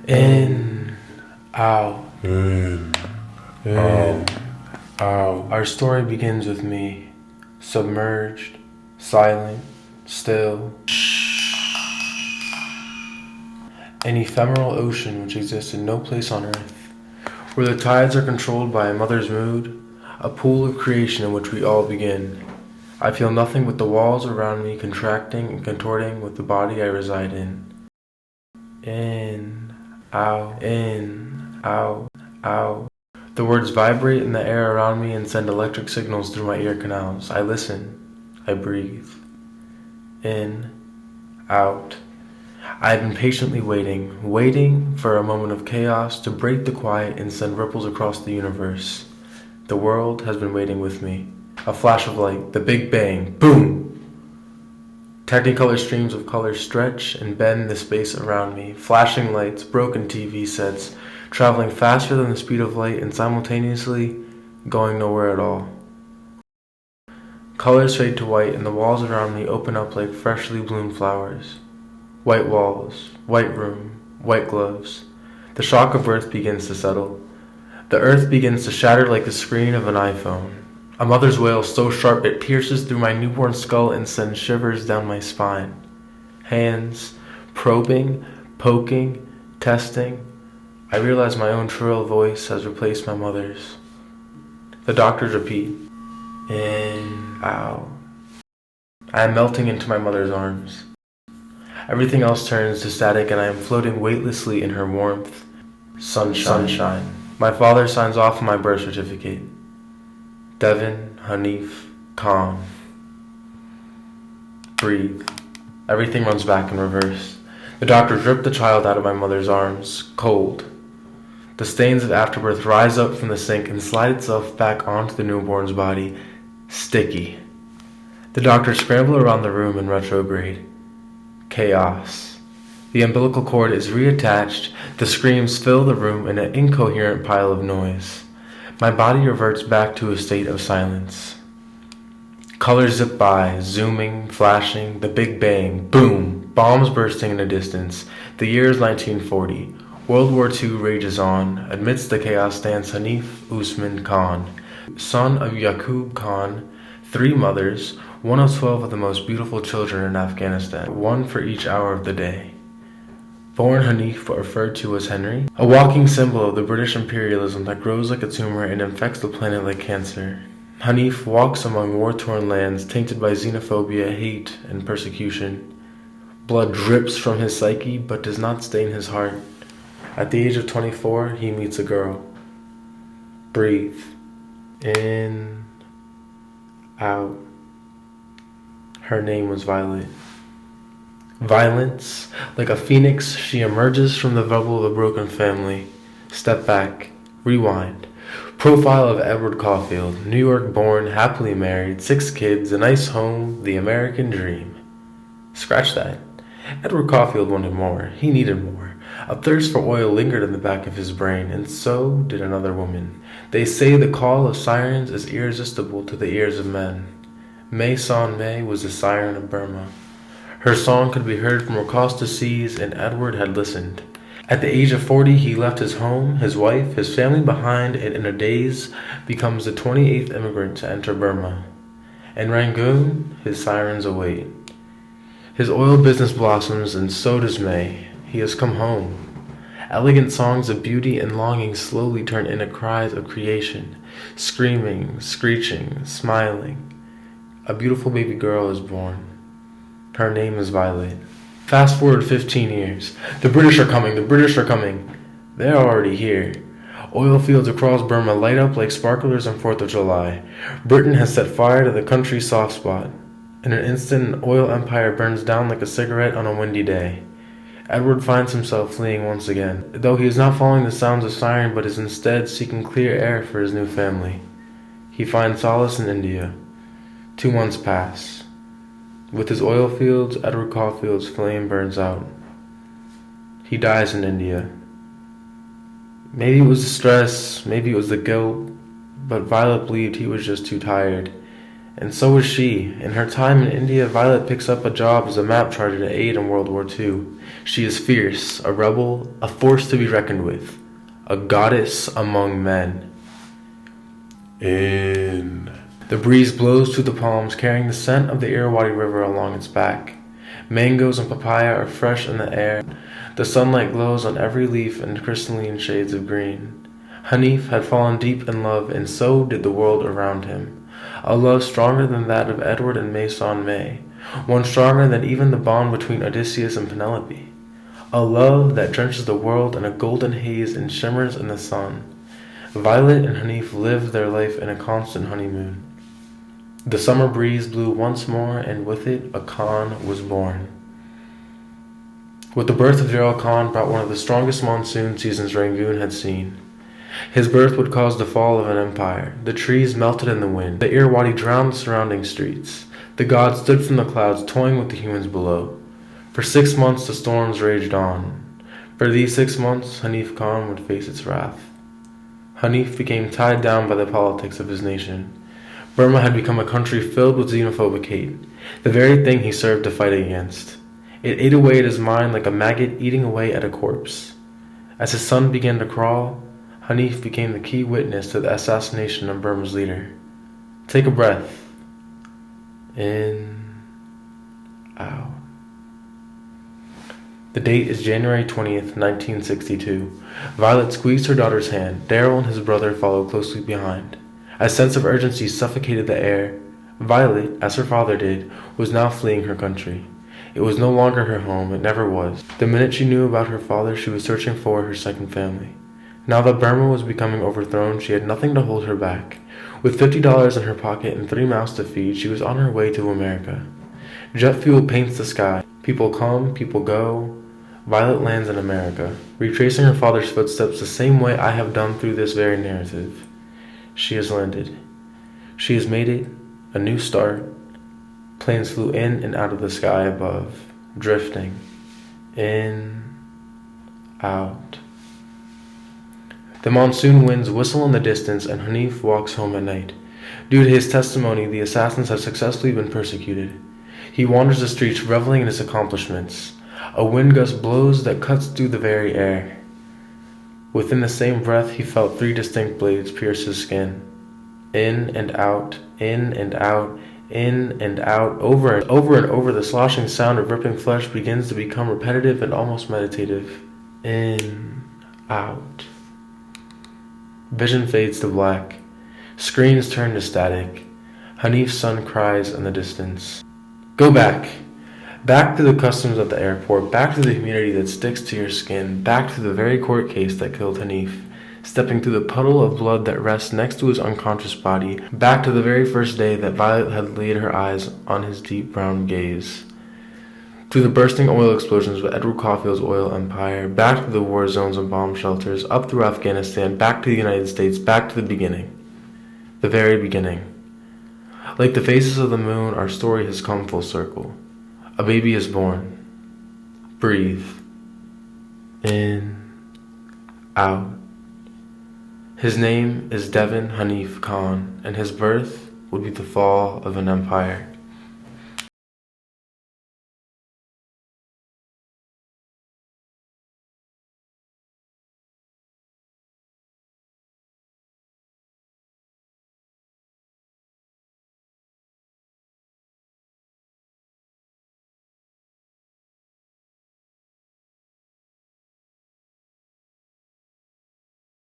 In, out, In, in, out. Our story begins with me, submerged, silent, still. An ephemeral ocean which exists in no place on earth, where the tides are controlled by a mother's mood, a pool of creation in which we all begin. I feel nothing but the walls around me contracting and contorting with the body I reside in. In, out, out. The words vibrate in the air around me and send electric signals through my ear canals. I listen. I breathe. In, out. I have been patiently waiting for a moment of chaos to break the quiet and send ripples across the universe. The world has been waiting with me. A flash of light, the Big Bang, boom! Technicolor streams of color stretch and bend the space around me. Flashing lights, broken TV sets, traveling faster than the speed of light and simultaneously going nowhere at all. Colors fade to white and the walls around me open up like freshly bloomed flowers. White walls, white room, white gloves. The shock of birth begins to settle. The earth begins to shatter like the screen of an iPhone. A mother's wail so sharp it pierces through my newborn skull and sends shivers down my spine. Hands, probing, poking, testing. I realize my own shrill voice has replaced my mother's. The doctors repeat. In, out. I am melting into my mother's arms. Everything else turns to static and I am floating weightlessly in her warmth. Sunshine. My father signs off on my birth certificate. Devin, Hanif, Khan. Breathe. Everything runs back in reverse. The doctors rip the child out of my mother's arms, cold. The stains of afterbirth rise up from the sink and slide itself back onto the newborn's body, sticky. The doctors scramble around the room in retrograde. Chaos. The umbilical cord is reattached. The screams fill the room in an incoherent pile of noise. My body reverts back to a state of silence. Colors zip by, zooming, flashing, the Big Bang, boom, bombs bursting in the distance. The year is 1940. World War II rages on. Amidst the chaos stands Hanif Usman Khan, son of Yaqub Khan, 3 mothers, one of 12 of the most beautiful children in Afghanistan, one for each hour of the day. Born Hanif, but referred to as Henry, a walking symbol of the British imperialism that grows like a tumor and infects the planet like cancer. Hanif walks among war-torn lands tainted by xenophobia, hate, and persecution. Blood drips from his psyche, but does not stain his heart. At the age of 24, he meets a girl. Breathe. In, out. Her name was Violet. Violence, like a phoenix, she emerges from the rubble of a broken family. Step back, rewind. Profile of Edward Caulfield, New York born, happily married, 6 kids, a nice home, the American dream. Scratch that. Edward Caulfield wanted more. He needed more. A thirst for oil lingered in the back of his brain, and so did another woman. They say the call of sirens is irresistible to the ears of men. May Son May was the siren of Burma. Her song could be heard from across the seas, and Edward had listened. At the age of 40, he left his home, his wife, his family behind, and in a daze becomes the 28th immigrant to enter Burma. In Rangoon, his sirens await. His oil business blossoms, and so does May. He has come home. Elegant songs of beauty and longing slowly turn into cries of creation, screaming, screeching, smiling. A beautiful baby girl is born. Her name is Violet. Fast forward 15 years. The British are coming. They're already here. Oil fields across Burma light up like sparklers on 4th of July. Britain has set fire to the country's soft spot. In an instant, an oil empire burns down like a cigarette on a windy day. Edward finds himself fleeing once again, though he is not following the sounds of siren but is instead seeking clear air for his new family. He finds solace in India. 2 months pass. With his oil fields, Edward Caulfield's flame burns out. He dies in India. Maybe it was the stress, maybe it was the guilt, but Violet believed he was just too tired. And so was she. In her time in India, Violet picks up a job as a map charter to aid in World War II. She is fierce, a rebel, a force to be reckoned with, a goddess among men. In. The breeze blows through the palms, carrying the scent of the Irrawaddy River along its back. Mangoes and papaya are fresh in the air. The sunlight glows on every leaf in crystalline shades of green. Hanif had fallen deep in love, and so did the world around him. A love stronger than that of Edward and Maison May, one stronger than even the bond between Odysseus and Penelope. A love that drenches the world in a golden haze and shimmers in the sun. Violet and Hanif lived their life in a constant honeymoon. The summer breeze blew once more, and with it a Khan was born. With the birth of Gerald Khan brought one of the strongest monsoon seasons Rangoon had seen. His birth would cause the fall of an empire. The trees melted in the wind. The Irrawaddy drowned the surrounding streets. The gods stood from the clouds, toying with the humans below. For 6 months the storms raged on. For these 6 months, Hanif Khan would face its wrath. Hanif became tied down by the politics of his nation. Burma had become a country filled with xenophobic hate, the very thing he served to fight against. It ate away at his mind like a maggot eating away at a corpse. As his son began to crawl, Hanif became the key witness to the assassination of Burma's leader. Take a breath. In, out. The date is January 20th, 1962. Violet squeezed her daughter's hand. Daryl and his brother followed closely behind. A sense of urgency suffocated the air. Violet, as her father did, was now fleeing her country. It was no longer her home, it never was. The minute she knew about her father, she was searching for her second family. Now that Burma was becoming overthrown, she had nothing to hold her back. With $50 in her pocket and 3 mouths to feed, she was on her way to America. Jet fuel paints the sky. People come, people go. Violet lands in America, retracing her father's footsteps the same way I have done through this very narrative. She has landed. She has made it. A new start. Planes flew in and out of the sky above, drifting. In, out. The monsoon winds whistle in the distance, and Hanif walks home at night. Due to his testimony, the assassins have successfully been persecuted. He wanders the streets, reveling in his accomplishments. A wind gust blows that cuts through the very air. Within the same breath, he felt 3 distinct blades pierce his skin. In and out, in and out, in and out, over and over, the sloshing sound of ripping flesh begins to become repetitive and almost meditative. In, out. Vision fades to black. Screens turn to static. Hanif's son cries in the distance. Go back! Back to the customs of the airport, back to the humidity that sticks to your skin, back to the very court case that killed Hanif, stepping through the puddle of blood that rests next to his unconscious body, back to the very first day that Violet had laid her eyes on his deep brown gaze. Through the bursting oil explosions of Edward Caulfield's oil empire, back to the war zones and bomb shelters, up through Afghanistan, back to the United States, back to the beginning. The very beginning. Like the phases of the moon, our story has come full circle. A baby is born. Breathe. In. Out. His name is Devin Hanif Khan, and his birth would be the fall of an empire.